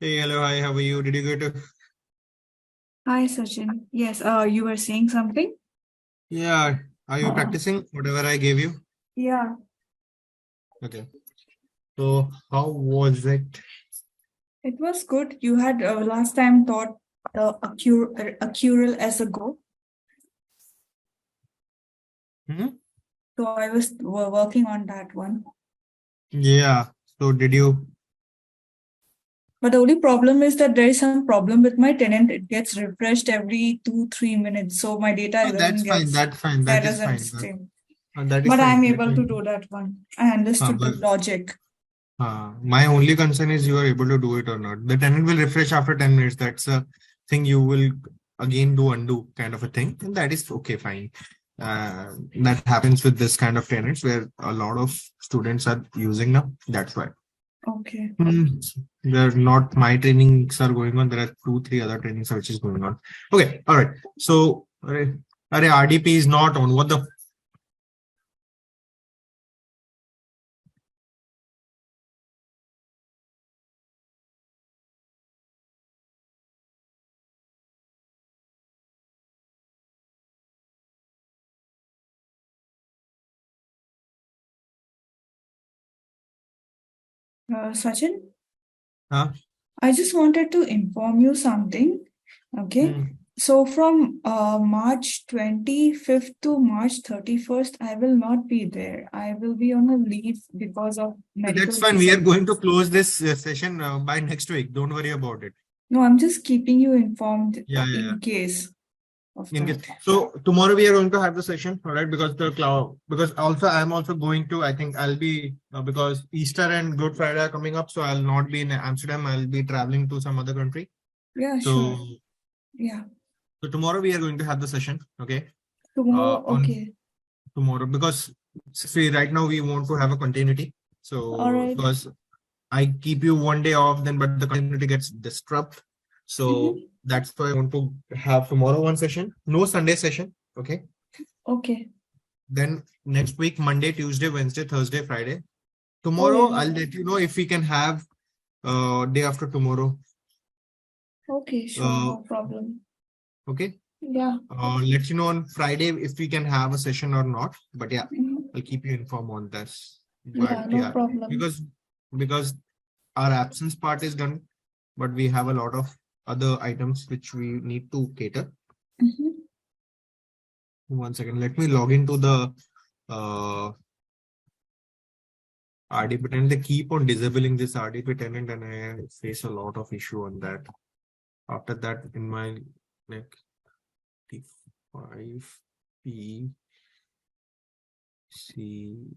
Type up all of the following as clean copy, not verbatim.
Hey, hello, hi, how are you? Did you get to? Hi, Sachin. Yes, you were saying something? Yeah, are you practicing whatever I gave you? Yeah, Okay. So, how was it? it was good. You had last time taught the Accurel as a Go. Hmm? So I was working on that one. Yeah. So, did you? But the only problem is that there is some problem with my tenant. It gets refreshed every 2-3 minutes. So my data Oh, doesn't that's get, fine. That's fine. that That is doesn't fine. stay. That is But fine. I'm Let able me. to do that one. I understood the But logic. my only concern is you are able to do it or not. The tenant will refresh after 10 minutes. That's a thing you will again do undo kind of a thing. And that is okay, fine. That happens with this kind of tenants where a lot of students are using now. That's why. Okay. They're not my trainings are going on. There are 2, 3 other trainings which is going on. Okay, all right. So, RDP is not on. What the? Sachin, Huh? I just wanted to inform you something. Okay. Hmm. So from March 25th to March 31st, I will not be there. I will be on a leave because of medical That's fine. We are reason. going to close this session by next week. Don't worry about it. No, I'm just keeping you informed Yeah, yeah, yeah. in case of In case. that. So tomorrow we are going to have the session, all right? Because the cloud, because also I'm also going to. I think I'll be because Easter and Good Friday are coming up, so I'll not be in Amsterdam. I'll be traveling to some other country. Yeah, So, sure. Yeah. so tomorrow we are going to have the session, okay? Tomorrow, On okay. tomorrow because see right now we want to have a continuity. All So right. because I keep you one day off, then but the continuity gets disrupted. So Mm-hmm. that's why I want to have tomorrow one session, no Sunday session. Okay. Okay. Then next week, Monday, Tuesday, Wednesday, Thursday, Friday. Oh, Tomorrow, yeah. I'll let you know if we can have day after tomorrow. Okay, sure. Uh, No problem. okay. Yeah. Let you know on Friday if we can have a session or not. But yeah, Mhm. I'll keep you informed on this. But Yeah, no yeah, problem. because our absence part is done, but we have a lot of other items which we need to cater. Mm-hmm. 1 second, let me log into the RDP tenant. They keep on disabling this RDP tenant, and I face a lot of issue on that. After that, in my like T5 P C.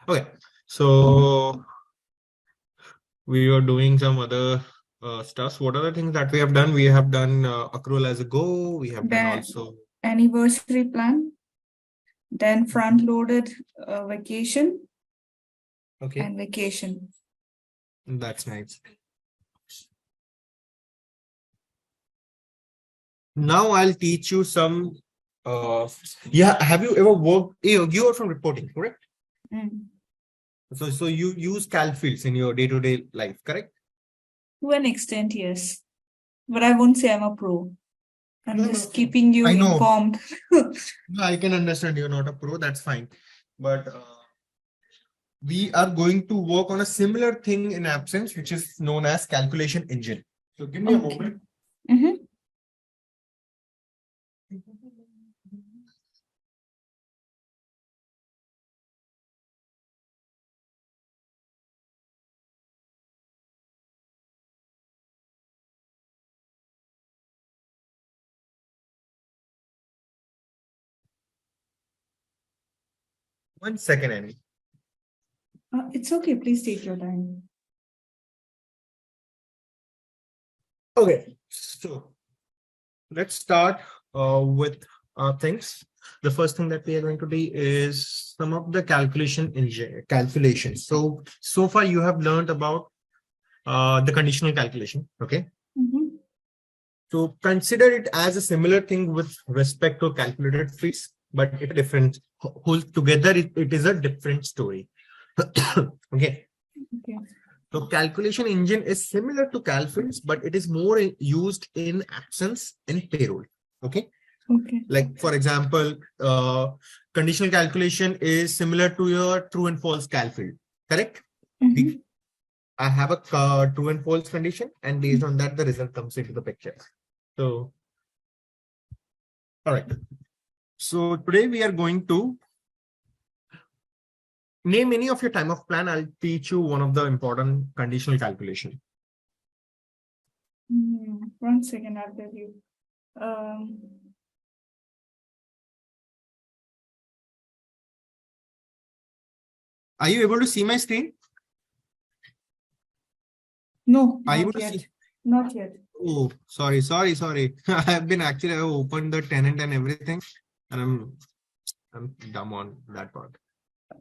Okay, so we are doing some other stuff. What are the things that we have done? We have done accrual as a go. We have done Then also. anniversary plan, then front loaded vacation Okay, and vacation. that's nice. Now I'll teach you some. Yeah, have you ever worked? You are from reporting, correct? Mm. So you use calc fields in your day-to-day life, correct? To an extent, yes. But I won't say I'm a pro. I'm No, no, just keeping you I know. informed. No, I can understand you're not a pro. That's fine. But we are going to work on a similar thing in absence, which is known as calculation engine. So give me a Okay. moment. Mm-hmm. 1 second, Annie. It's okay. Please take your time. Okay, so let's start with things. The first thing that we are going to do is some of the calculations. So far you have learned about the conditional calculation. Okay. Mm-hmm. So consider it as a similar thing with respect to calculated fees, but it is different. Whole together, it is a different story. Okay. Okay. So calculation engine is similar to CalFILS, but it is more used in absence in payroll. Okay. Okay. Like for example, conditional calculation is similar to your true and false CalFILD, correct? Mhm. I have a true and false condition, and based on that, the result comes into the picture. So, all right. So today we are going to name any of your time of plan. I'll teach you one of the important conditional calculation. 1 second, I'll tell you. Um, Are you able to see my screen? no, Are you not able to yet. see? Not yet. Oh, sorry. I have been actually, I have opened the tenant and everything, and I'm dumb on that part.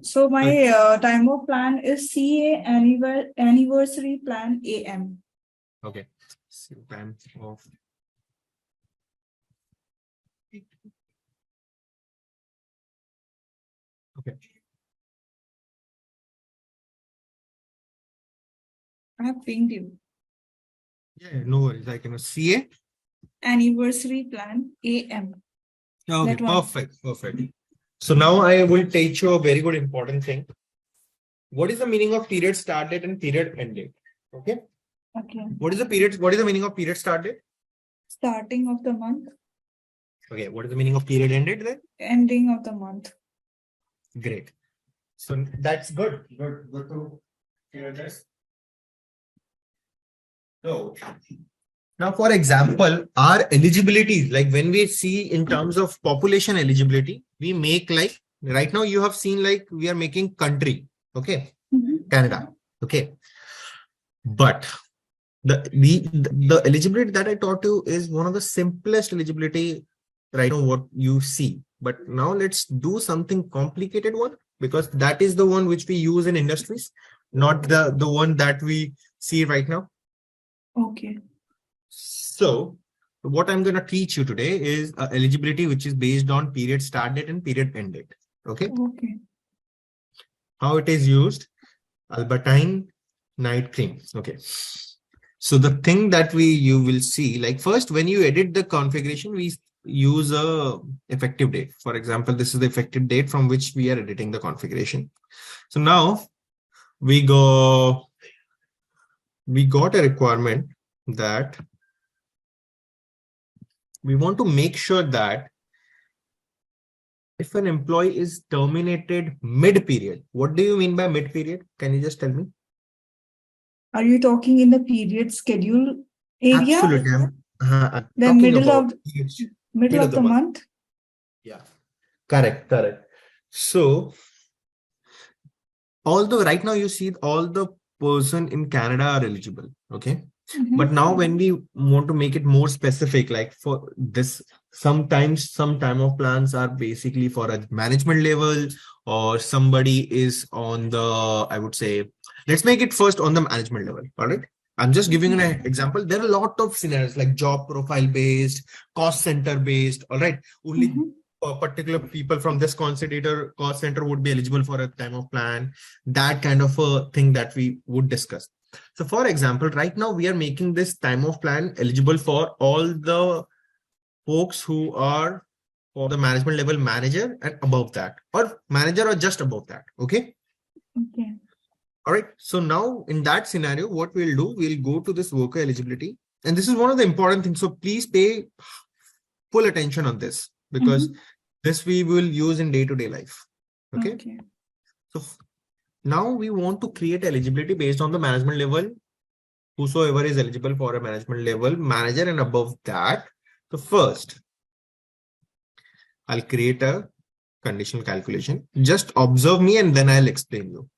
So my time of plan is CA anniversary plan AM. Okay. So time of okay. I have pinged you. Yeah, no worries. I can CA. Anniversary plan AM. Okay, That one. perfect. So now I will teach you a very good important thing. What is the meaning of period start date and period end date? Okay. Okay. What is the period? What is the meaning of period start date? Starting of the month, Okay. What is the meaning of period end date then? ending of the month. Great. So that's good. Good to hear this. So now, for example, our eligibility, like when we see in terms of population eligibility, we make like right now you have seen like we are making country, okay, Canada, okay, but the eligibility that I taught you is one of the simplest eligibility right now what you see. But now let's do something complicated one because that is the one which we use in industries, not the one that we see right now. Okay. So what I'm going to teach you today is eligibility, which is based on period start date and period end date. Okay. Okay. How it is used, Albertine night cream. Okay. So the thing that you will see, like first, when you edit the configuration, we use a effective date. For example, this is the effective date from which we are editing the configuration. So now we got a requirement that we want to make sure that if an employee is terminated mid-period, what do you mean by mid-period? Can you just tell me? Are you talking in the period schedule area? Absolutely. I'm The talking about middle mid of of the the month. month? Yeah, correct. So, although right now you see all the person in Canada are eligible, okay? But now when we want to make it more specific, like for this, sometimes some time of plans are basically for a management level or somebody is on the, I would say, let's make it first on the management level. All right. I'm just giving an example. There are a lot of scenarios like job profile based, cost center based. All right. Only particular people from this cost center would be eligible for a time of plan. That kind of a thing that we would discuss. So for example, right now we are making this time of plan eligible for all the folks who are for the management level manager and above that, or manager or just above that. Okay. Okay. All right. So now in that scenario, what we'll do, we'll go to this worker eligibility. And this is one of the important things. So please pay full attention on this because this we will use in day-to-day life. Okay. So now we want to create eligibility based on the management level. Whosoever is eligible for a management level manager and above that. So first, I'll create a conditional calculation. Just observe me and then I'll explain you.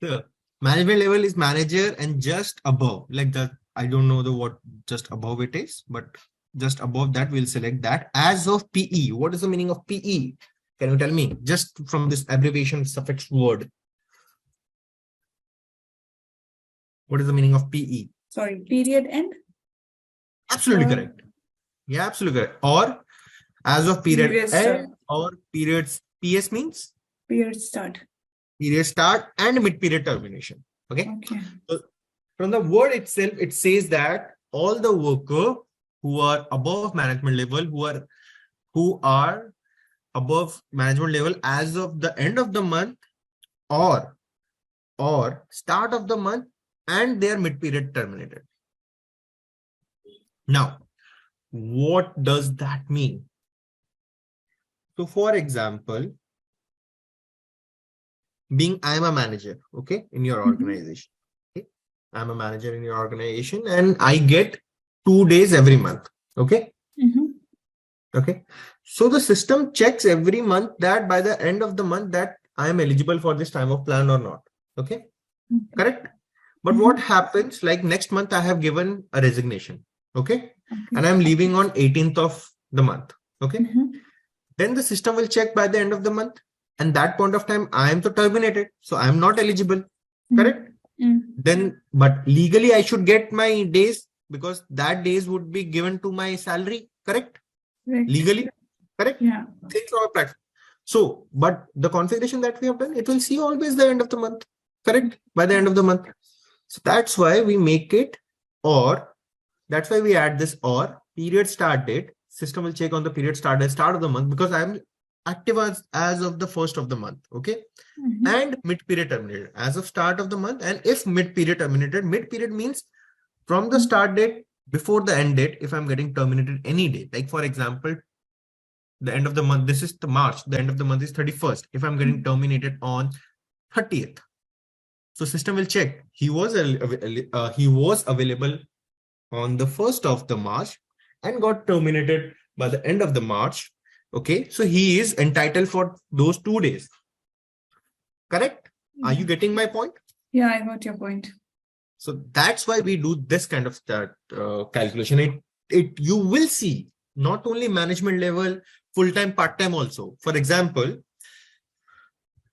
Yeah. Management level is manager and just above, like that. I don't know the what just above it is, but just above that, we'll select that as of PE. What is the meaning of PE? Can you tell me just from this abbreviation suffix word? What is the meaning of PE? Sorry, period end? Absolutely Or correct. Yeah, absolutely correct. Or as of period period start. end or periods. PS means Period start. period start and mid period termination. Okay. Okay. So from the word itself, it says that all the worker who are above management level, who are above management level as of the end of the month or start of the month and their mid period terminated. Now, what does that mean? So for example, being I'm a manager, okay, in your organization. Okay? I'm a manager in your organization and I get 2 days every month. Okay. Okay. So the system checks every month that by the end of the month that I am eligible for this time of plan or not. Okay. Correct. But what happens, like next month, I have given a resignation. Okay. And I'm leaving on 18th of the month. Okay. Then the system will check by the end of the month. And that point of time, I am to terminated. So I'm not eligible. Correct. Then, but legally, I should get my days because that days would be given to my salary. Correct. Legally. Correct. Yeah. Think from a practice. So, but the configuration that we have done, it will see always the end of the month. Correct. By the end of the month. So that's why we make it or. That's why we add this or period start date. System will check on the period start date, start of the month, because I'm active as of the first of the month. Okay. And mid period terminated as of start of the month. And if mid period terminated, mid period means from the start date before the end date, if I'm getting terminated any day, like for example, the end of the month, this is the March, the end of the month is 31st. If I'm getting terminated on 30th, so system will check he was available on the 1st of the March and got terminated by the end of the March. Okay, so he is entitled for those 2 days. Correct? Are you getting my point? Yeah, I got your point. So that's why we do this kind of calculation. You will see not only management level, full-time, part-time also. For example,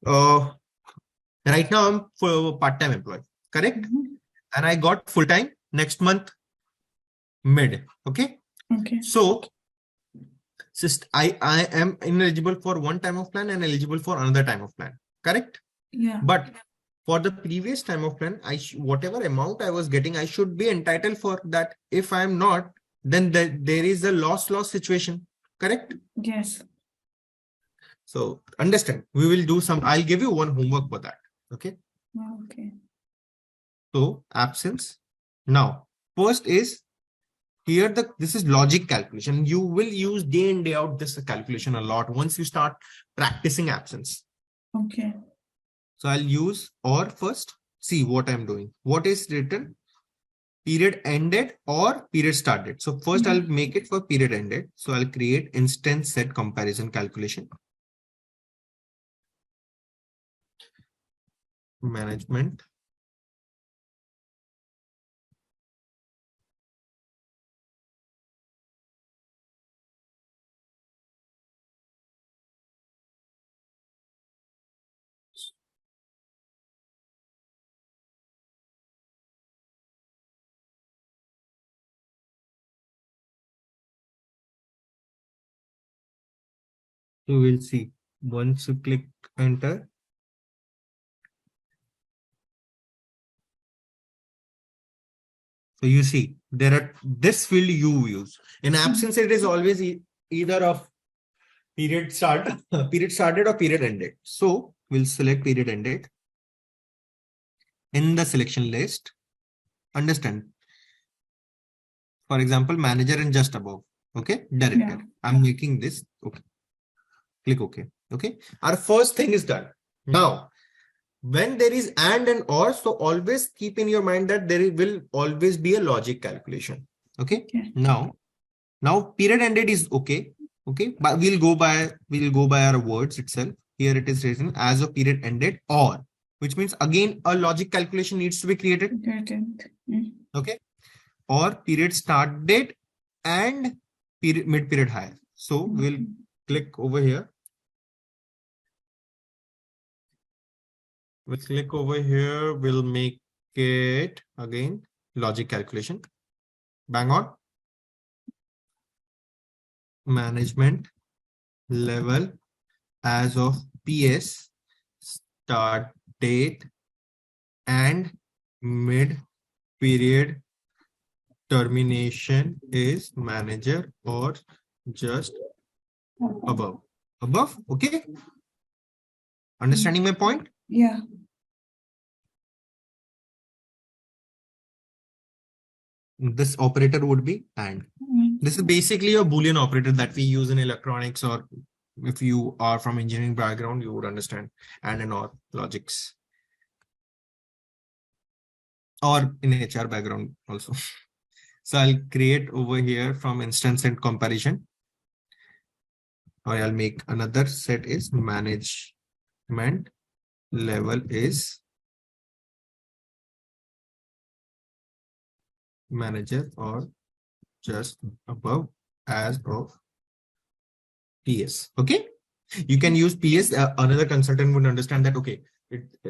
right now I'm for part-time employee, correct? And I got full-time next month mid. Okay. Okay. So I am ineligible for one time of plan and eligible for another time of plan. Correct? Yeah. But for the previous time of plan, whatever amount I was getting, I should be entitled for that. If I am not, then there is a loss situation. Correct? Yes. So understand, we will do some, I'll give you one homework for that. Okay. Okay. So absence. Now, first is here, this is logic calculation. You will use day in, day out this calculation a lot once you start practicing absence. Okay. So I'll use or first. See what I'm doing. What is written? Period ended or period started. So first I'll make it for period ended. So I'll create instance set comparison calculation. Management. You will see once you click enter. So you see there are this field you use. In absence, it is always either of period started or period ended. So we'll select period ended. In the selection list, understand. For example, manager and just above. Okay, director. Yeah. I'm making this. Okay. Click OK. Okay. Our first thing is done. Now, when there is and or, so always keep in your mind that there will always be a logic calculation. Okay. Now period ended is okay. Okay. But we'll go by our words itself. Here it is written as a period ended or. which means again a logic calculation needs to be created. Got it. Okay. Or period start date and period mid period high. So we'll click over here. We'll click over here. We'll make it again logic calculation. Bang on. Management level as of PS, start date and mid period termination is manager or just above. Above, okay? Understanding my point? Yeah. This operator would be AND. This is basically a Boolean operator that we use in electronics, or if you are from engineering background, you would understand and OR logics. Or in HR background also. So I'll create over here from instance and comparison. Or I'll make another set is management level is manager or just above as of PS. Okay. You can use PS. Another consultant would understand that, okay,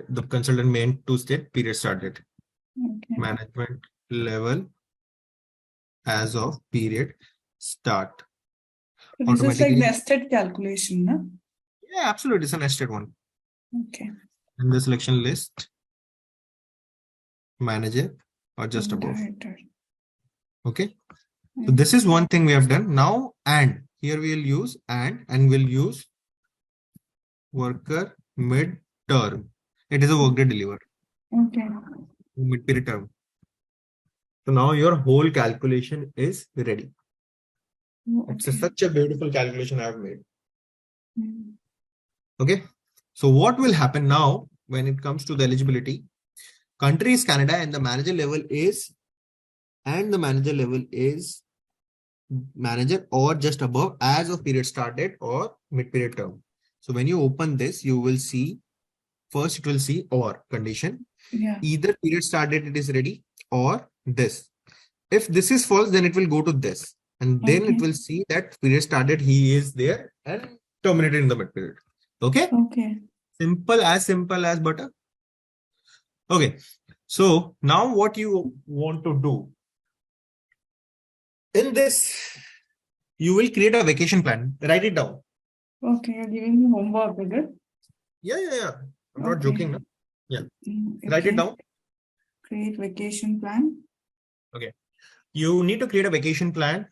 the consultant meant to state period started. Okay. Management level as of period start. So this is like Automatically- nested calculation, no? Yeah, absolutely. It's a nested one. Okay. In the selection list, manager or just above. Director. Okay. So this is one thing we have done. Now, and here we will use and we'll use worker mid term. It is a workday delivered Okay. mid period term. So now your whole calculation is ready. It's Okay. such a beautiful calculation I have made. Mm. Okay. So what will happen now when it comes to the eligibility? Country is Canada and the manager level is manager or just above as of period start date or mid period term. So when you open this, you will see first it will see or condition. Yeah. Either period start date it is ready or this. If this is false, then it will go to this. And then it Okay. will see that period start date he is there and terminated in the mid period. Okay. Okay. Simple as butter. Okay. So now what you want to do in this, you will create a vacation plan. Write it down. Okay. You're giving me homework, is it? Yeah. I'm not Okay. joking. No? Write it Okay. down. Create vacation plan. You need to create a vacation plan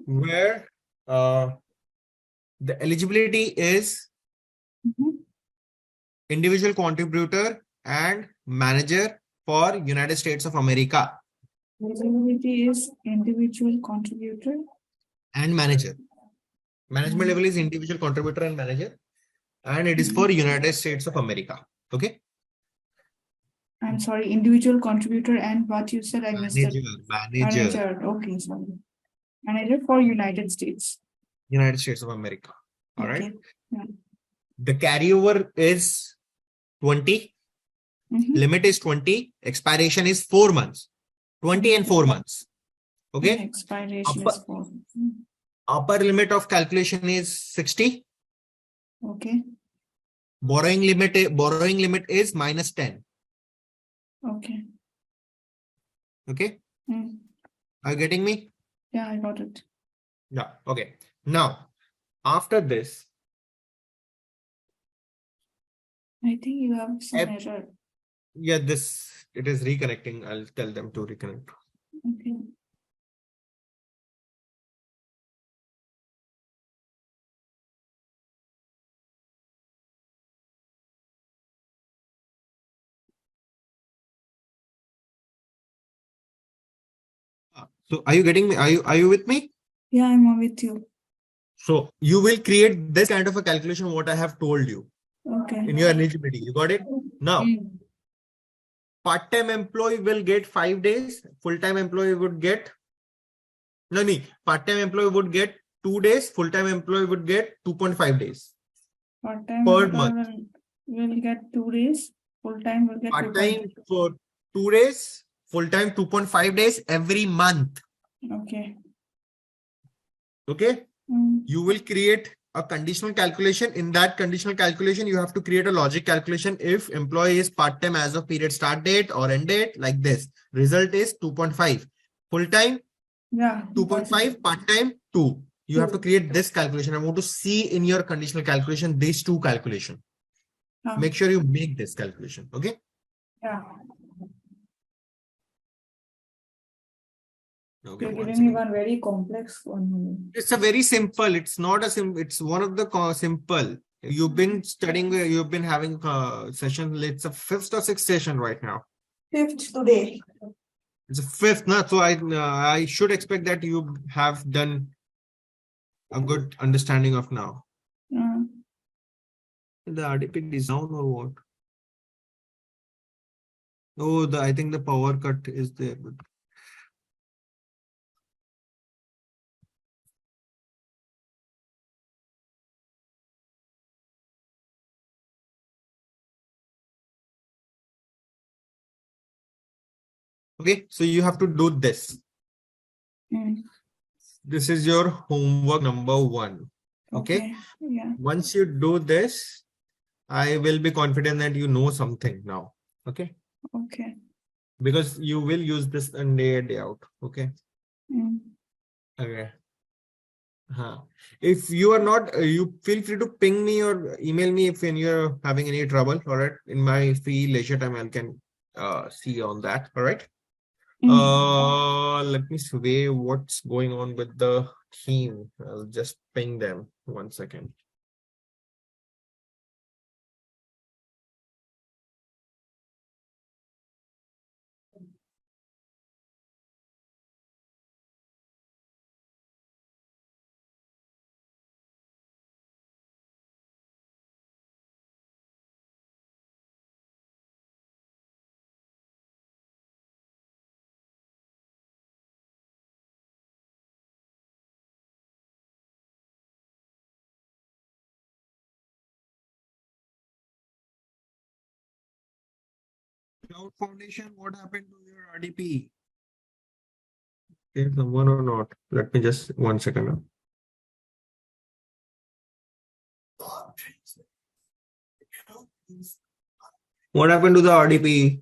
where the eligibility is individual contributor and manager for United States of America Eligibility is individual contributor. and manager. Management level is individual contributor and manager, and it is for United States of America. Okay. I'm sorry, individual contributor and what you said, I missed it. Manager. Manager. Okay, sorry. Manager for United States. United States of America. All right. Okay. Yeah. The carryover is 20. Limit is 20. Expiration is 4 months. 20 and 4 months. Okay. Expiration is 4. Upper limit of calculation is 60. Okay. Borrowing limit is minus 10. Okay. Okay. Are you getting me? Yeah, I got it. Yeah. Okay. Now, after this, I think you have some error. yeah, it is reconnecting. I'll tell them to reconnect. Okay. So are you getting me? Are you with me? Yeah, I'm with you. So you will create this kind of a calculation, what I have told you Okay. in your eligibility. You got it? Now, part-time employee will get 5 days. Full-time employee would get, part-time employee would get 2 days. Full-time employee would get 2.5 days. Part-time Per month. will get 2 days. Full time will get Part-time for 2 days, full-time 2.5 days every month. Okay. Okay. You will create a conditional calculation. In that conditional calculation, you have to create a logic calculation. If employee is part-time as of period start date or end date, like this, result is 2.5. Full-time Yeah. 2.5, part-time 2. You have to 2. create this calculation. I want to see in your conditional calculation these two calculation. Make sure you make this calculation. Okay. Yeah. Okay. You're one giving me second. one very complex one. It's a very simple. It's not a sim. It's one of the simple. You've been studying. You've been having session. It's a 5th or 6th session right now. 5th today. It's a 5th, na? So I should expect that you have done a good understanding of now. The RDP is down or what? Oh, I think the power cut is there. But okay, so you have to do this. This is your homework number 1. Okay. Yeah. Once you do this, I will be confident that you know something now. Okay. Okay. Because you will use this day in, day out. Okay. Okay. If you are not, you feel free to ping me or email me if you're having any trouble. All right. In my free leisure time, I can see on that. All right. Let me survey what's going on with the team. I'll just ping them 1 second. Cloud Foundation, what happened to your RDP? Is someone or not? Let me just 1 second. What happened to the RDP?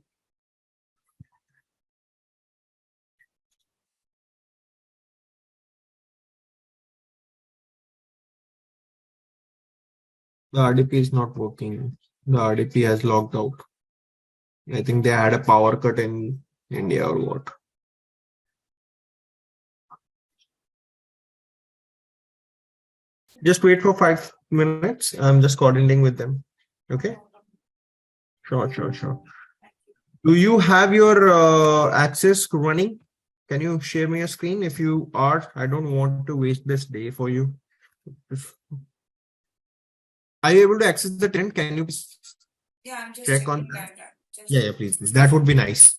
The RDP is not working. The RDP has logged out. I think they had a power cut in India or what. Just wait for 5 minutes. I'm just coordinating with them. Okay. Sure. Do you have your access running? Can you share me your screen? If you are, I don't want to waste this day for you. Are you able to access the trend? Can you I'm just check on that. Yeah, please. That would be nice.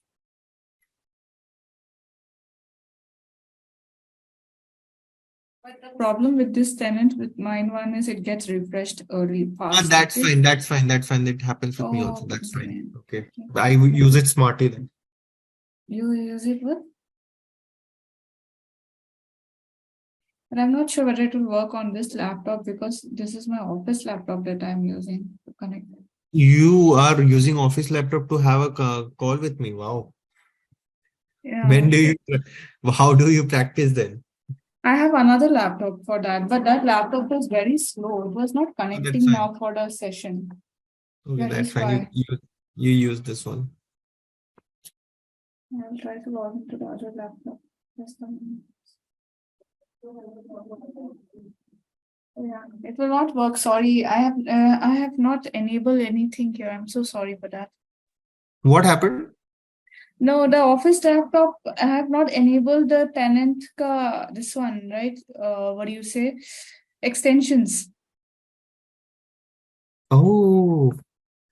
But the problem with this tenant with mine one is it gets refreshed early fast. That's fine. That's fine. It happens with me also. That's fine. Okay. I use it smartly then. You use it with? But I'm not sure whether it will work on this laptop because this is my office laptop that I'm using to connect. You are using office laptop to have a call with me. Wow. Yeah. How do you practice then? I have another laptop for that, but that laptop is very slow. It was not connecting now for the session. Okay, that's fine. You use this one. I'll try to log into the other laptop. Yeah, it will not work. Sorry, I have not enabled anything here. I'm so sorry for that. What happened? No, the office laptop, I have not enabled the tenant this one, right? What do you say? Extensions. Oh,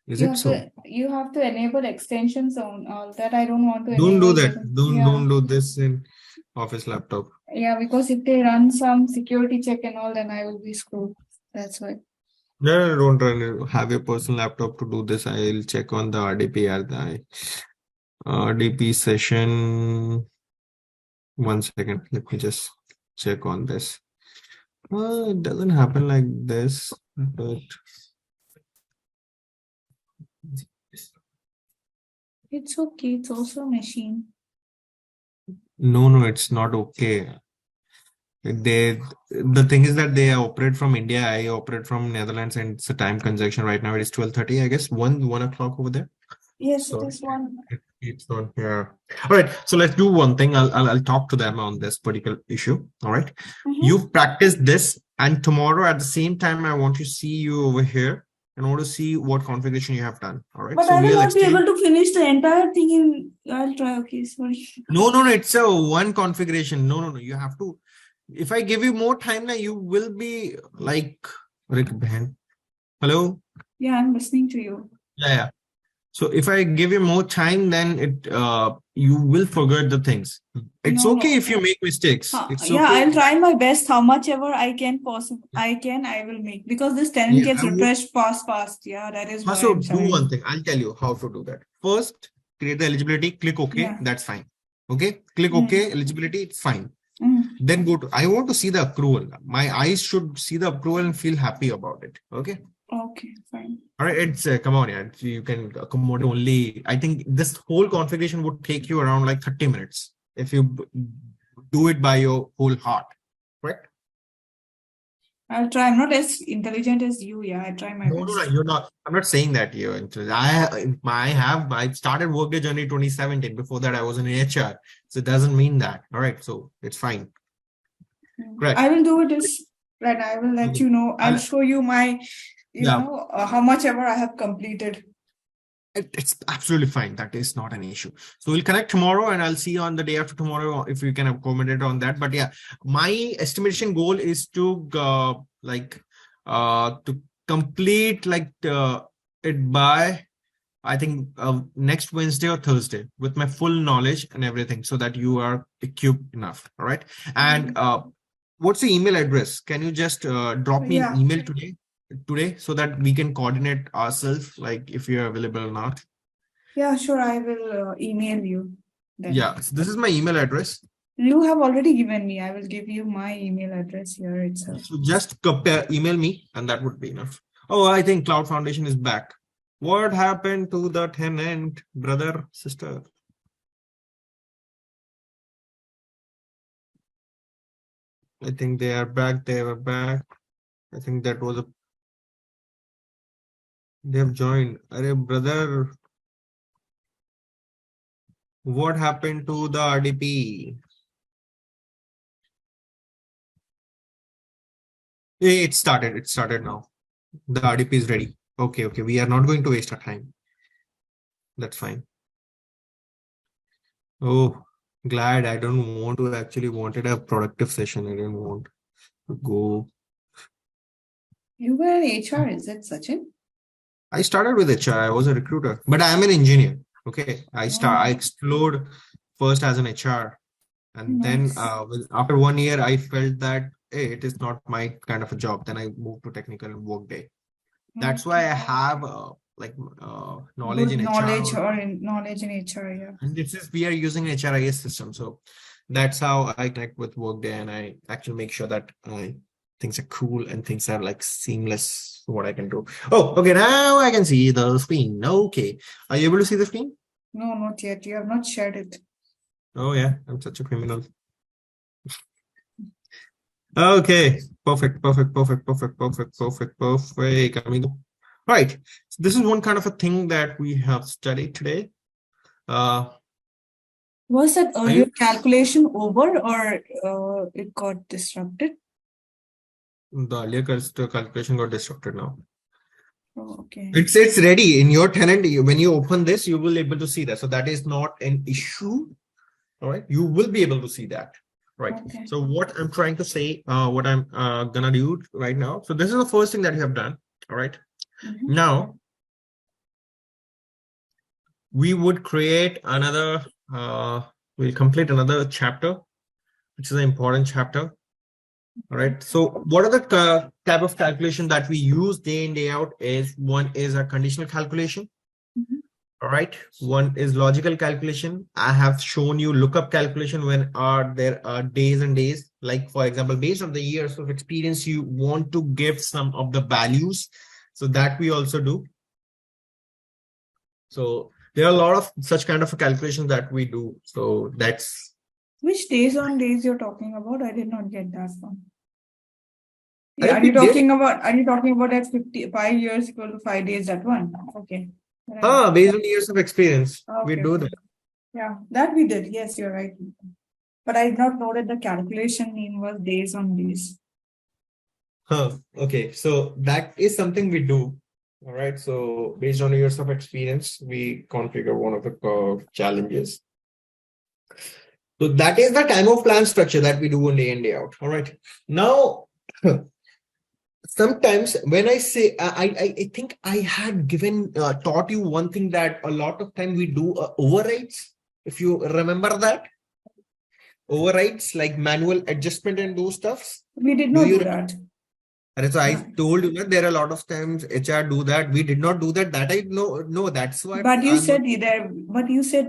is it so? You have to enable extensions on all that. I don't want to Don't do enable that. them. Don't do this in office laptop. Yeah, because if they run some security check and all, then I will be screwed. That's why. No, no, don't run. Have your personal laptop to do this. I'll check on the RDP or the RDP session. 1 second. Let me just check on this. It doesn't happen like this, but It's okay. It's also a machine. no, it's not okay. They, the thing is that they operate from India. I operate from Netherlands, and it's a time conjunction right now. It is 12:30, I guess. 1 o'clock over there. Yes, it So is one. it's not here. All right. So let's do one thing. I'll talk to them on this particular issue. All right. Mhm. You've practiced this, and tomorrow at the same time, I want to see you over here and want to see what configuration you have done. All right. But So I will we'll not be exchange. able to finish the entire thing in. I'll try. Okay, sorry. No. It's a one configuration. No. You have to. If I give you more time now, you will be like Rick Band. Hello. Yeah, I'm listening to you. Yeah. So if I give you more time, then you will forget the things. It's No, okay no. if you make mistakes. It's Yeah, okay. I'll try my best. How much ever I can possible I will make because this tenant Yeah, gets refreshed fast. Yeah, that is why so I'm do one trying. thing. I'll tell you how to do that. First, create the eligibility, click OK, Yeah. that's fine. Okay, click OK, eligibility, it's fine. Mm. Then go to, I want to see the approval. My eyes should see the approval and feel happy about it. Okay. Okay, fine. All right, it's come on, yeah. You can accommodate only. I think this whole configuration would take you around like 30 minutes if you do it by your whole heart, correct? I'll try. I'm not as intelligent as you. Yeah, I try my No, best. you're not. I'm not saying that you're intelligent. I started Workday Journey 2017. Before that, I was in HR, so it doesn't mean that. All right, so it's fine. Correct. I will do it this right. I will let Okay. you know. I'll show you my, Yeah, how much ever I have completed. it's absolutely fine. That is not an issue. So we'll connect tomorrow, and I'll see you on the day after tomorrow if we can accommodate on that. But yeah, my estimation goal is to to complete it by I think next Wednesday or Thursday with my full knowledge and everything, so that you are equipped enough. All right. And what's the email address? Can you just drop me an Yeah. email today so that we can coordinate ourselves, like if you're available or not? Yeah, sure. I will email you then. Yeah. So this is my email address. You have already given me. I will give you my email address here itself. So just email me, and that would be enough. Oh, I think Cloud Foundation is back. What happened to the tenant, brother, sister? I think they are back. They were back. I think that was a. They have joined. Arey, brother, what happened to the RDP? It started. It started now. The RDP is ready. Okay. We are not going to waste our time. That's fine. Oh, glad. I don't want to actually wanted a productive session. I didn't want to go. You were in HR, is it Sachin? I started with HR. I was a recruiter, but I am an engineer. Okay. I Oh. explored first as an HR, and then Nice. after 1 year, I felt that hey, it is not my kind of a job. Then I moved to technical and Workday. That's why I have knowledge Good in knowledge HR, or knowledge in HR, yeah. and this is we are using HRIS system. So that's how I connect with Workday, and I actually make sure that things are cool and things are like seamless. What I can do. Oh, okay. Now I can see the screen. Okay, are you able to see the screen? No, not yet. You have not shared it. Oh yeah, I'm such a criminal. Okay, perfect. Amigo. Right. So this is one kind of a thing that we have studied today. Was that Are earlier you calculation over or it got disrupted? the earlier calculation got disrupted now? Oh, okay. It's ready in your tenant. When you open this, you will able to see that. So that is not an issue. All right, you will be able to see that. Right. Okay. So what I'm trying to say, what I'm gonna do right now. So this is the first thing that you have done. All right. Now we would create another. We'll complete another chapter, which is an important chapter. All right. So what are the type of calculation that we use day in, day out is one is a conditional calculation. Mhm. All right. One is logical calculation. I have shown you lookup calculation when there are days and days. Like for example, based on the years of experience, you want to give some of the values. So that we also do. So there are a lot of such kind of calculations that we do. So that's Which days on days you're talking about? I did not get that one. I Yeah, think we did. are you talking about that 5 years equal to 5 days, that one? Okay. Right. Based on years of experience, we Okay, do okay. that. Yeah, that we did. Yes, you're right. But I did not know that the calculation name was days on days. Okay, so that is something we do. All right. So based on years of experience, we configure one of the challenges. So that is the time of plan structure that we do on day in, day out. All right. Now, sometimes when I say I think I had given taught you one thing that a lot of time we do overrides. If you remember that overrides like manual adjustment and those stuffs. We did Do not you? do that. And so I No. told you that there are a lot of times HR do that. We did not do that. That I know. No, that's what But you I'm. said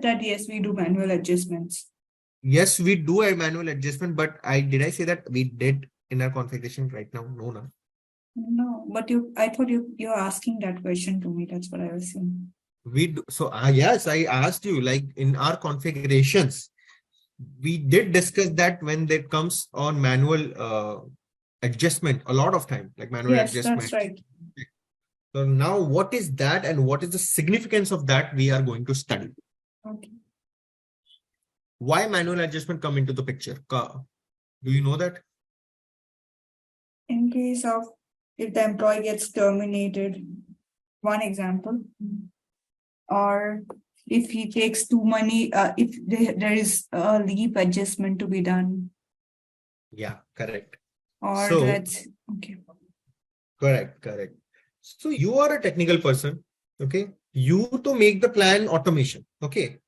that yes, we do manual adjustments. Yes, we do a manual adjustment, but I say that we did in our configuration right now? No, no. No, but I thought you're asking that question to me. That's what I was saying. We do. So yes, I asked you like in our configurations, we did discuss that when that comes on manual adjustment a lot of time, like manual Yes, that's adjustment. right. So now what is that and what is the significance of that we are going to study. Okay. Why manual adjustment come into the picture? Do you know that? In case of if the employee gets terminated, one example, or if he takes too many, if there is a leave adjustment to be done, Yeah, correct. or So let's okay. correct. So you are a technical person, okay? You to make the plan automation, okay?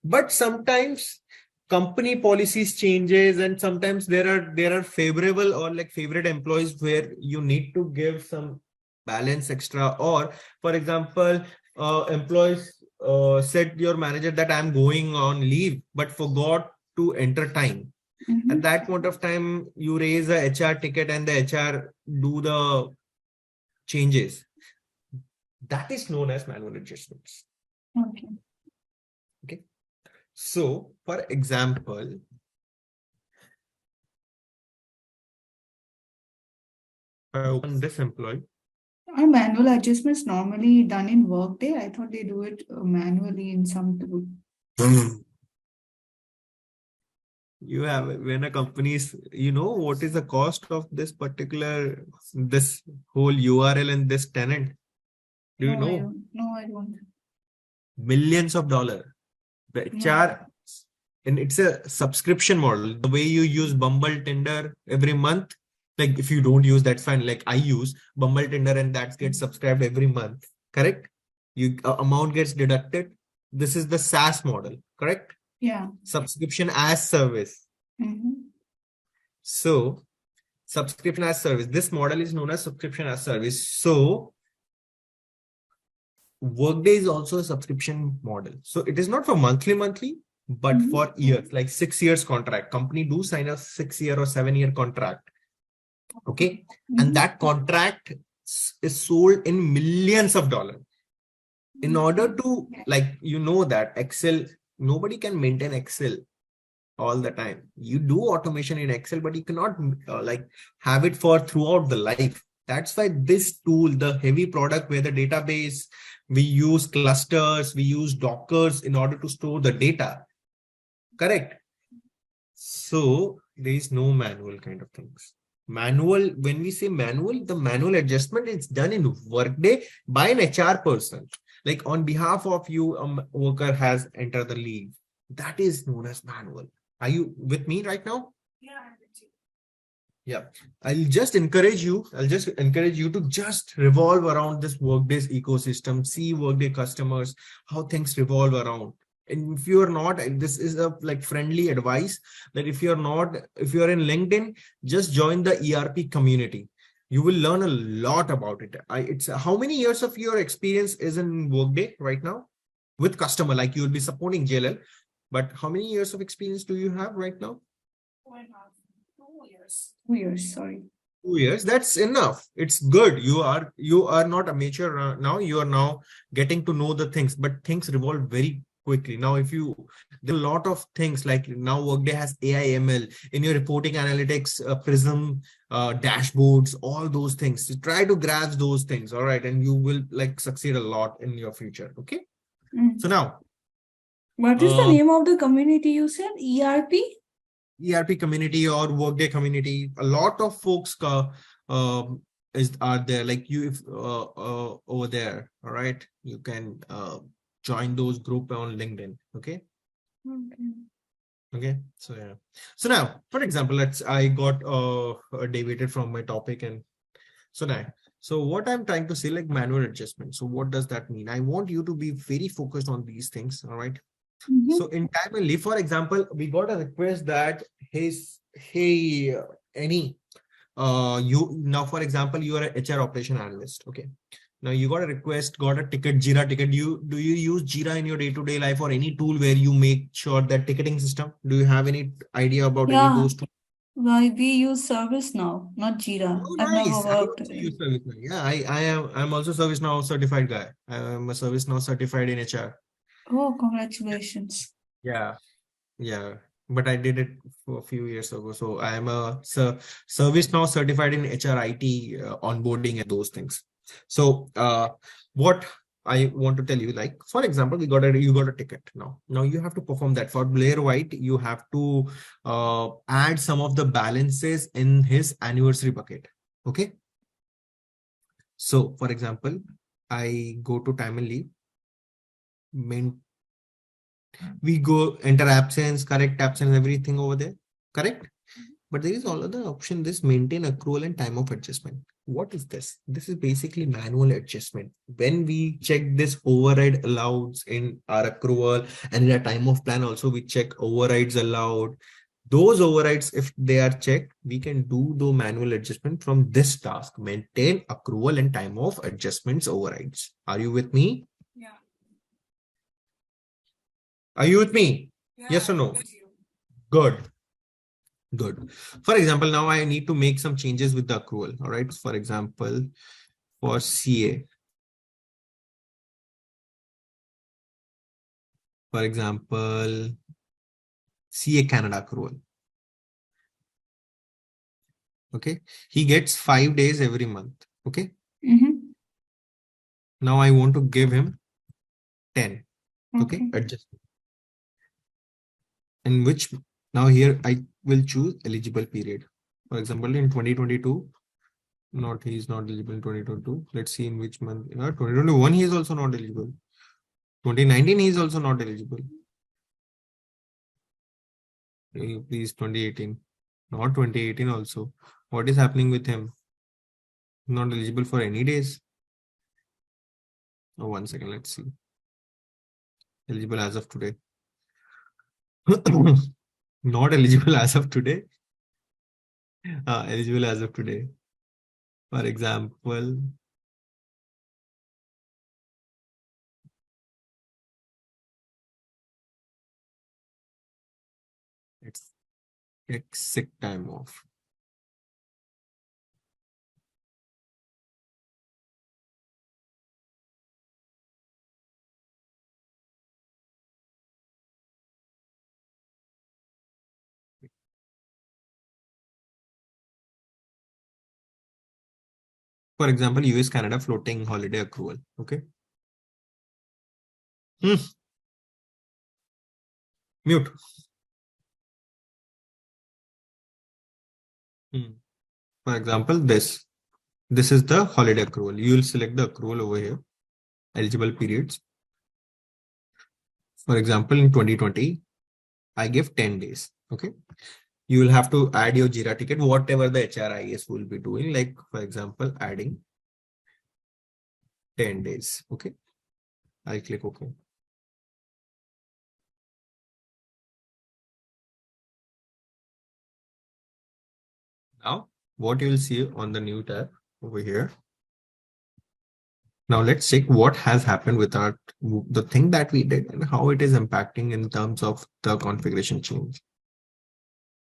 But sometimes company policies changes and sometimes there are favorable or like favorite employees where you need to give some balance extra, or for example employees said your manager that I'm going on leave but forgot to enter time. Mhm. At that point of time you raise a HR ticket and the HR do the changes. That is known as manual adjustments. Okay. So for example, on this employee, Are manual adjustments normally done in Workday? I thought they do it manually in some tool. you have when a company is, you know what is the cost of this whole URL and this tenant? Do you No, I know? don't. No, I don't. Millions of dollars. The No. HR, and it's a subscription model. The way you use Bumble, Tinder every month, like if you don't use, that's fine. Like I use Bumble, Tinder, and that gets subscribed every month. Correct? Amount gets deducted. This is the SaaS model. Correct? Yeah. Subscription as service. Mhm. So subscription as service. This model is known as subscription as service. So Workday is also a subscription model. So it is not for monthly, but Mhm. for years, like 6 years contract. Company do sign a 6 year or 7 year contract. Okay. And Mhm. that contract is sold in millions of dollars. In order to, like, you know that Excel, nobody can maintain Excel all the time. You do automation in Excel, but you cannot like have it for throughout the life. That's why this tool, the heavy product where the database, we use clusters, we use Dockers in order to store the data. Correct. So there is no manual kind of things. Manual, when we say manual, the manual adjustment is done in Workday by an HR person. Like on behalf of you, a worker has entered the leave. That is known as manual. Are you with me right now? Yeah, I'm with you. Yeah. I'll just encourage you to just revolve around this Workday's ecosystem, see Workday customers, how things revolve around. And if you are not, and this is a like friendly advice, that if you're not, if you're in LinkedIn, just join the ERP community. You will learn a lot about it. It's how many years of your experience is in Workday right now with customer, like you will be supporting JLL, but how many years of experience do you have right now? 2 years. 2 years, sorry. 2 years, that's enough. It's good. You are not a mature now. You are now getting to know the things, but things revolve very quickly. Now, if you, there are a lot of things like now Workday has AI ML in your reporting analytics, Prism, dashboards, all those things. So try to grasp those things, all right, and you will like succeed a lot in your future. Okay. So now, What is the name of the community you said? ERP? ERP community or Workday community, a lot of folks are there. Like you, if over there, all right, you can join those group on LinkedIn. Okay. Okay. So yeah. So now, for example, I got deviated from my topic, and so now, so what I'm trying to say, like manual adjustment. So what does that mean? I want you to be very focused on these things. All right. So in Timely, for example, we got a request that hey, any you now, for example, you are a HR operation analyst. Okay. Now you got a request, got a ticket, Jira ticket. Do you use Jira in your day-to-day life, or any tool where you make sure that ticketing system? Do you have any idea about any of Yeah, those tools? well, we use ServiceNow, not Jira. Oh, I've never nice. I worked also with it. use ServiceNow. Yeah, I'm also ServiceNow certified guy. I'm a ServiceNow certified in HR. Oh, congratulations. Yeah. Yeah, but I did it for a few years ago. So I am a ServiceNow certified in HRIT onboarding and those things. So what I want to tell you, like for example, you got a ticket now. Now you have to perform that. For Blair White, you have to add some of the balances in his anniversary bucket. Okay. So for example, I go to time and leave, we go enter absence, correct absence, everything over there, correct? But there is another option, this maintain accrual and time of adjustment. What is this? This is basically manual adjustment. When we check this override allowed in our accrual and in a time of plan also, we check overrides allowed. Those overrides, if they are checked, we can do the manual adjustment from this task, maintain accrual and time of adjustments overrides. Are you with me? Yeah. Are you with me? Yes or no? Good. Good. For example, now I need to make some changes with the accrual. All right. For example, for CA. For example, CA Canada accrual. Okay. He gets 5 days every month. Okay. Now I want to give him 10. Okay. Adjustment. In which now here I will choose eligible period. For example, in 2022, he is not eligible in 2022. Let's see in which month. 2021, he is also not eligible. 2019, he is also not eligible. Please, 2018. Not 2018 also. What is happening with him? Not eligible for any days. Oh, 1 second. Let's see. Eligible as of today. Not eligible as of today. Eligible as of today. For example, let's take sick time off. For example, US Canada floating holiday accrual. Okay. Mute. For example, this is the holiday accrual. You will select the accrual over here, eligible periods. For example, in 2020, I give 10 days. Okay. You will have to add your Jira ticket, whatever the HRIS will be doing. Like, for example, adding 10 days. Okay. I'll click OK. Now, what you will see on the new tab over here. Now let's check what has happened with the thing that we did and how it is impacting in terms of the configuration change.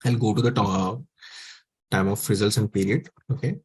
I'll go to the time of results and period. Okay.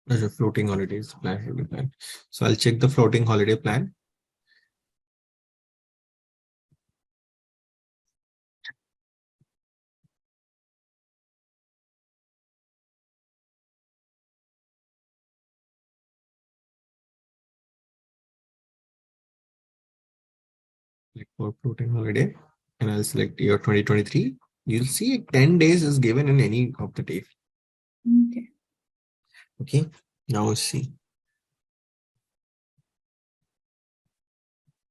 There's a floating holidays plan. So I'll check the floating holiday plan. Click for floating holiday and I'll select year 2023. You'll see 10 days is given in any of the day. Okay. Okay. Now see.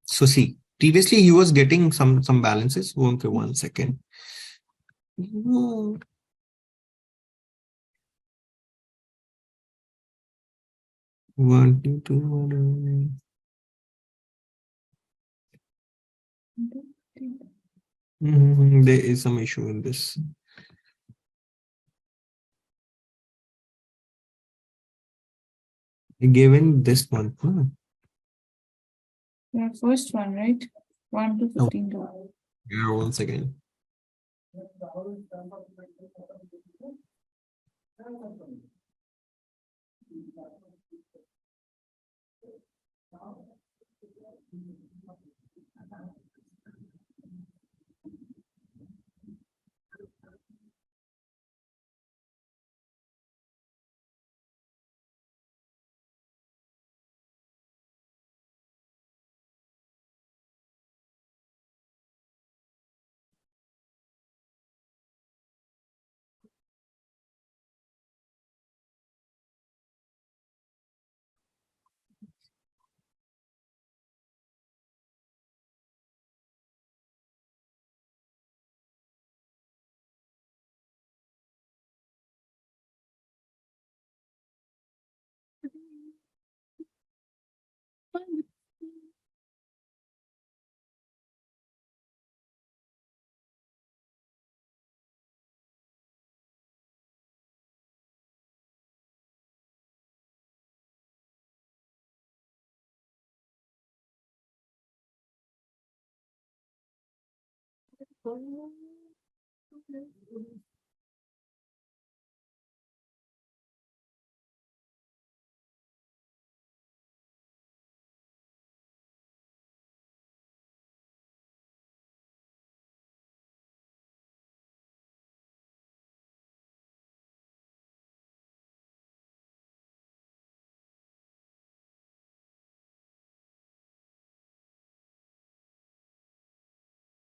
So see, previously he was getting some balances. Okay, 1 second. No. One, two, two, one. There is some issue in this. Given this one. Yeah, first one, right? 1 to 15 dollars. Yeah, 1 second.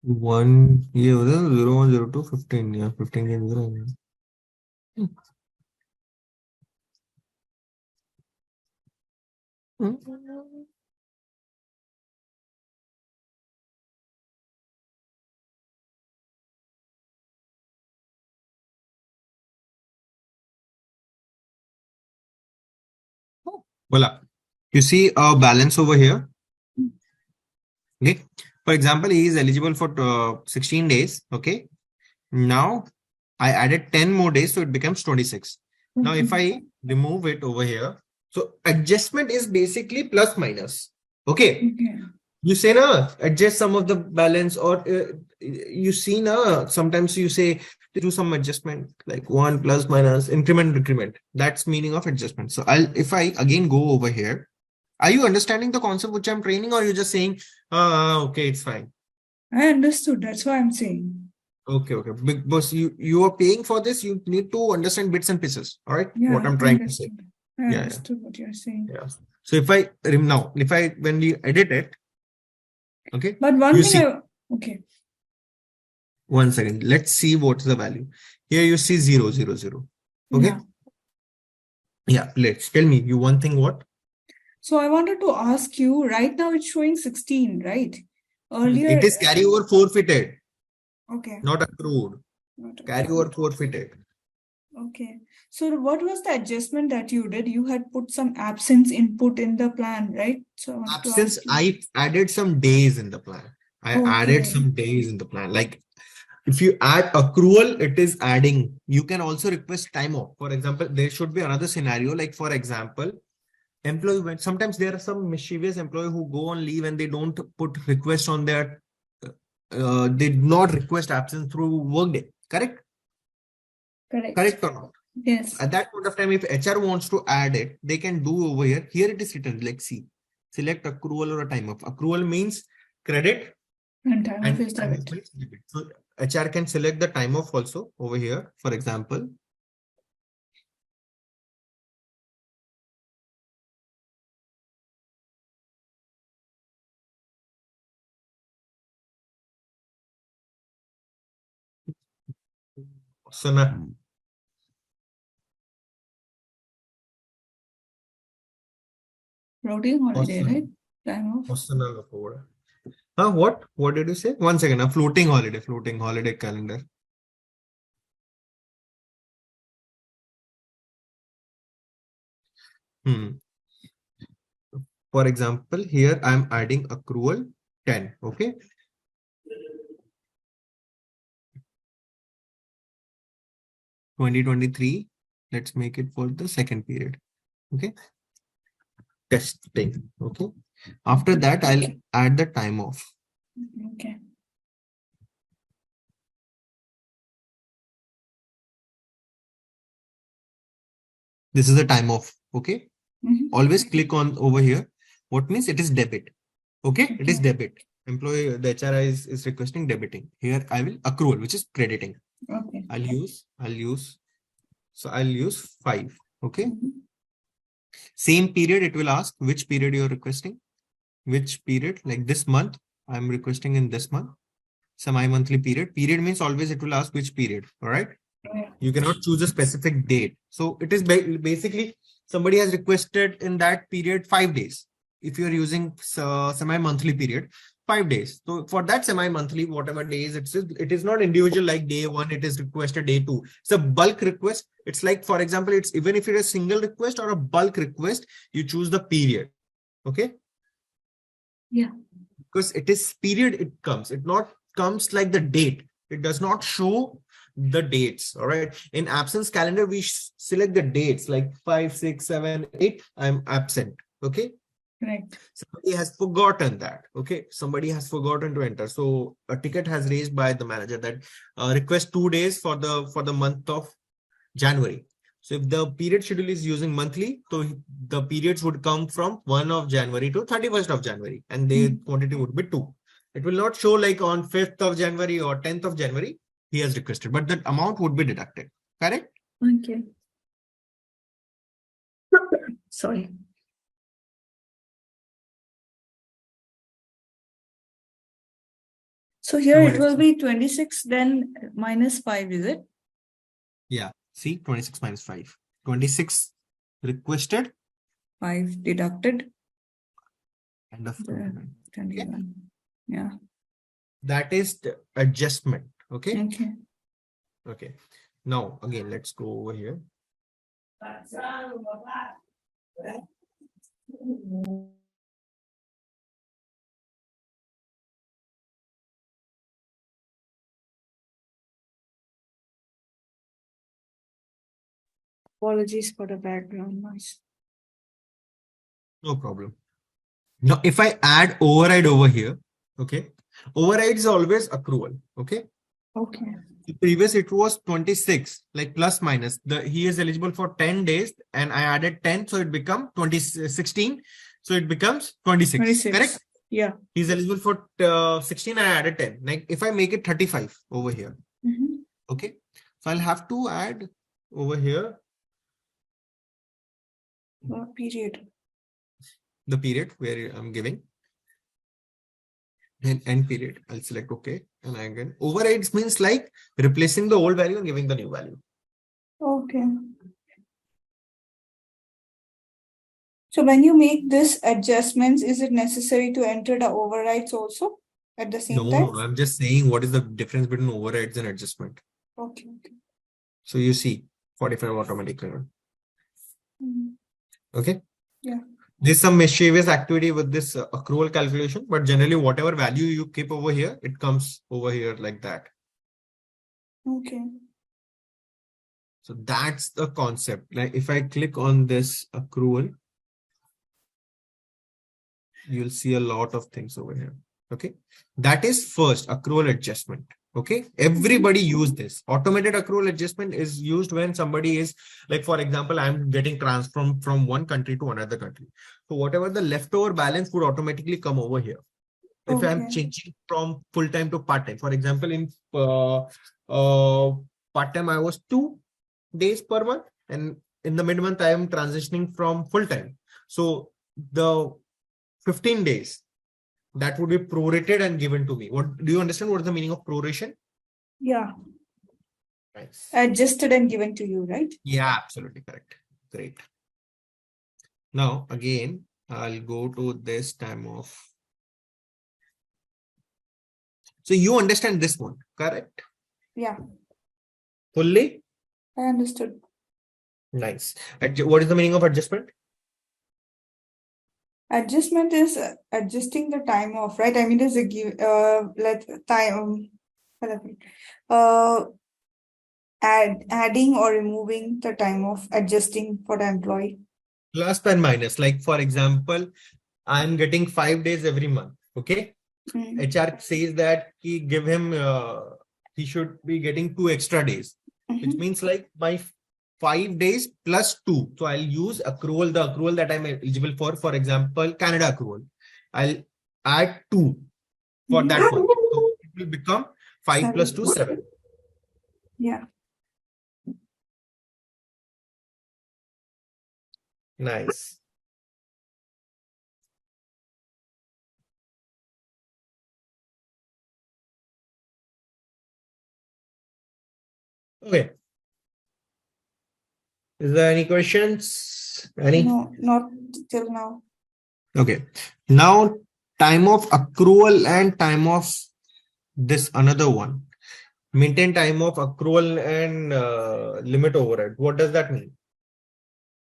One, ये होता है 0102 15 या 15 के अंदर होगा. Voila. You see our balance over here. Okay. For example, he is eligible for 16 days. Okay. Now I added 10 more days, so it becomes 26. Now, if I remove it over here, so adjustment is basically plus minus. Okay. Okay. You say na adjust some of the balance, or you see na sometimes you say do some adjustment like 1 plus minus increment decrement. That's meaning of adjustment. So if I again go over here, are you understanding the concept which I'm training, or you're just saying okay, it's fine? I understood. That's what I'm saying. Okay, okay. Because you are paying for this, you need to understand bits and pieces. All right. Yeah, What I'm trying to say. understood. I Yeah, understood what you're saying. yeah. So if I now, if I when we edit it, okay, But one you thing see. okay. 1 second. Let's see what's the value. Here you see 000. Okay. Yeah. Yeah. Let's tell me. You one thing what? So I wanted to ask you, right now it's showing 16, right? It Earlier, is carryover forfeited, okay. not accrued. Not a Carryover forfeited. Okay. So what was the adjustment that you did? You had put some absence input in the plan, right? So I wanted to Absence, ask you. I added some days in the plan. I added Okay. some days in the plan. Like if you add accrual, it is adding. You can also request time off. For example, there should be another scenario. Like for example, employee went. Sometimes there are some mischievous employee who go on leave and they don't put request on their. They do not request absence through workday. Correct? Correct. Correct or not? Yes. At that point of time, if HR wants to add it, they can do over here. Here it is written. Like see, select accrual or a time off. Accrual means credit. And time And off is time off debit. means debit. So HR can select the time off also over here. For example, so now, Floating holiday, awesome. right? Time off. Awesome. What? What did you say? 1 second. A floating holiday calendar. For example, here I'm adding accrual 10. Okay. (2023). Let's make it for the second period. Okay. Testing. Okay. After that, I'll add the time off. Okay. This is the time off. Okay. Mhm. Always click on over here. What means it is debit. Okay. It is Okay. debit. Employee, the HRI is requesting debiting. Here I will accrual, which is crediting. Okay. I'll use 5. Okay. Mhm. Same period, it will ask which period you're requesting. Which period, like this month, I'm requesting in this month. Semi-monthly period. Period means always it will ask which period. All right. Yeah. You cannot choose a specific date. So it is basically somebody has requested in that period 5 days. If you're using semi-monthly period, 5 days. So for that semi-monthly, whatever days it is not individual like day 1, it is requested day 2. It's a bulk request. It's like, for example, it's even if it is a single request or a bulk request, you choose the period. Okay. Yeah. Because it is period, it not comes like the date. It does not show the dates. All right. In absence calendar, we select the dates like 5, 6, 7, 8. I'm absent. Okay. Right. Somebody has forgotten that. Okay. Somebody has forgotten to enter. So a ticket has raised by the manager that request 2 days for the month of January. So if the period schedule is using monthly, so the periods would come from 1 of January to 31st of January, and the quantity would be 2. It will not show like on 5th of January or 10th of January he has requested, but that amount would be deducted. Correct? Okay. Sorry. So here it will be 26, then minus 5, is it? Yeah. See, 26 minus 5. 26 requested. 5 deducted. End of 21. 21. Yeah. That is the adjustment. Okay. Okay. Okay. Now again, let's go over here. Apologies for the background noise. No problem. Now, if I add override over here, okay, override is always accrual. Okay. Okay. Previous it was 26, like plus minus. He is eligible for 10 days, and I added 10, so it becomes 16. So it becomes 26. 26. Correct? Yeah. He's eligible for 16. I added 10. Like if I make it 35 over here, Okay, so I'll have to add over here Period. the period where I'm giving an end period. I'll select OK. And again, overrides means like replacing the old value and giving the new value. Okay. So when you make this adjustments, is it necessary to enter the overrides also at the same time? No, I'm just saying what is the difference between overrides and adjustment. Okay. So you see 45 automatically. Mhm. Okay. Yeah. There's some mischievous activity with this accrual calculation, but generally whatever value you keep over here, it comes over here like that. Okay. So that's the concept. Like if I click on this accrual, you'll see a lot of things over here. Okay. That is first accrual adjustment. Okay. Everybody use this. Automated accrual adjustment is used when somebody is like, for example, I'm getting transferred from one country to another country. So whatever the leftover balance would automatically come over here. If I'm Okay. changing from full-time to part-time, for example, in part-time, I was 2 days per month, and in the mid-month, I am transitioning from full-time. So the 15 days that would be prorated and given to me. What do you understand? What is the meaning of proration? Yeah. Nice. Adjusted and given to you, right? Yeah, absolutely correct. Great. Now, again, I'll go to this time off. So you understand this one, correct? Yeah, Fully? I understood. Nice. What is the meaning of adjustment? Adjustment is adjusting the time off, right? I mean, there's a give let time uh adding or removing the time off, adjusting for the employee. Plus and minus. Like for example, I'm getting 5 days every month. Okay. Mm. HR says that he give him he should be getting 2 extra days, which Mhm. means like my 5 days plus 2. So I'll use accrual, the accrual that I'm eligible for example, Canada accrual. I'll add 2 for that month. So it will become 5 plus 2, 7. Yeah. Nice. Okay. Is there any questions? Any? No, not till now. Okay. Now time of accrual and time of this another one. Maintain time of accrual and limit override. What does that mean?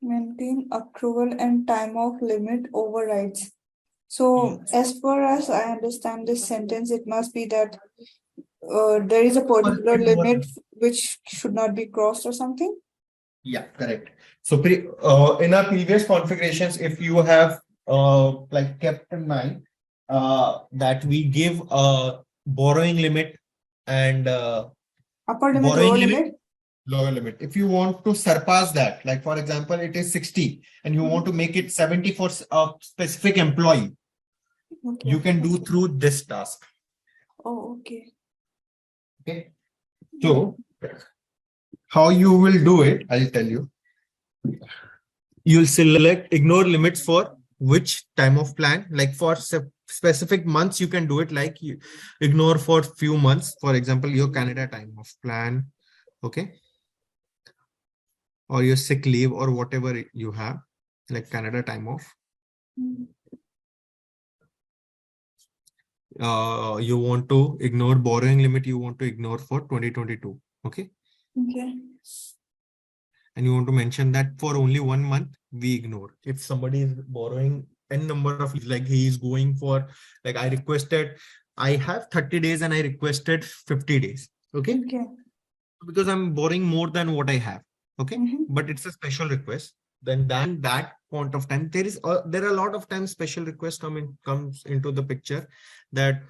Maintain accrual and time off limit overrides. So as far as I understand this sentence, it must be that there is a particular limit which should not be crossed or something. Yeah, correct. So in our previous configurations, if you have like kept in mind that we give a borrowing limit and Upper limit, borrowing lower limit, limit. lower limit. If you want to surpass that, like for example, it is 60 and you want to make it 70 for a specific employee, Okay. you can do through this task. Oh, okay. Okay. So how you will do it, I'll tell you. You'll select ignore limits for which time of plan, like for specific months, you can do it like you ignore for few months, for example, your Canada time of plan. Okay. Or your sick leave or whatever you have, like Canada time off. You want to ignore borrowing limit, you want to ignore for 2022. Okay. Okay. And you want to mention that for only 1 month, we ignore. If somebody is borrowing n number of, like he is going for, like I have 30 days and I requested 50 days. Okay. Okay. Because I'm borrowing more than what I have. Okay. Mhm. But it's a special request. Then that point of time, there are a lot of times special requests comes into the picture that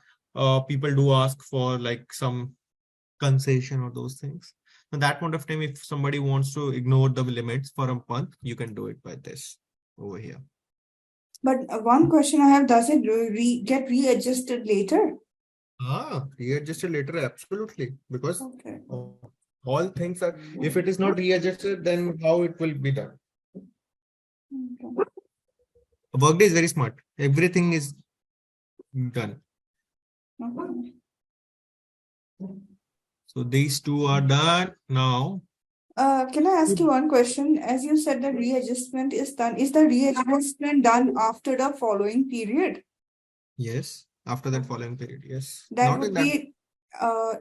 people do ask for like some concession or those things. At that point of time, if somebody wants to ignore the limits for a month, you can do it by this over here. But one question I have, does it get readjusted later? Readjusted later, absolutely. Because Okay. All things are, if it is not readjusted, then how it will be done? Okay. Workday is very smart. Everything is done. Okay. So these two are done now. Can I ask you one question? As you said, the readjustment is done. Is the readjustment done after the following period? Yes. After that following period. Yes. That Not would in that. be,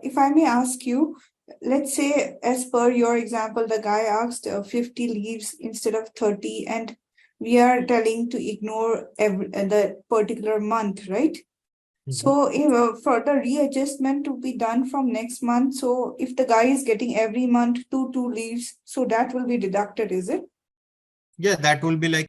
if I may ask you, let's say, as per your example, the guy asked 50 leaves instead of 30, and we are telling to ignore the particular month, right? So if, for the readjustment to be done from next month, so if the guy is getting every month two leaves, so that will be deducted, is it? Yeah, that will be like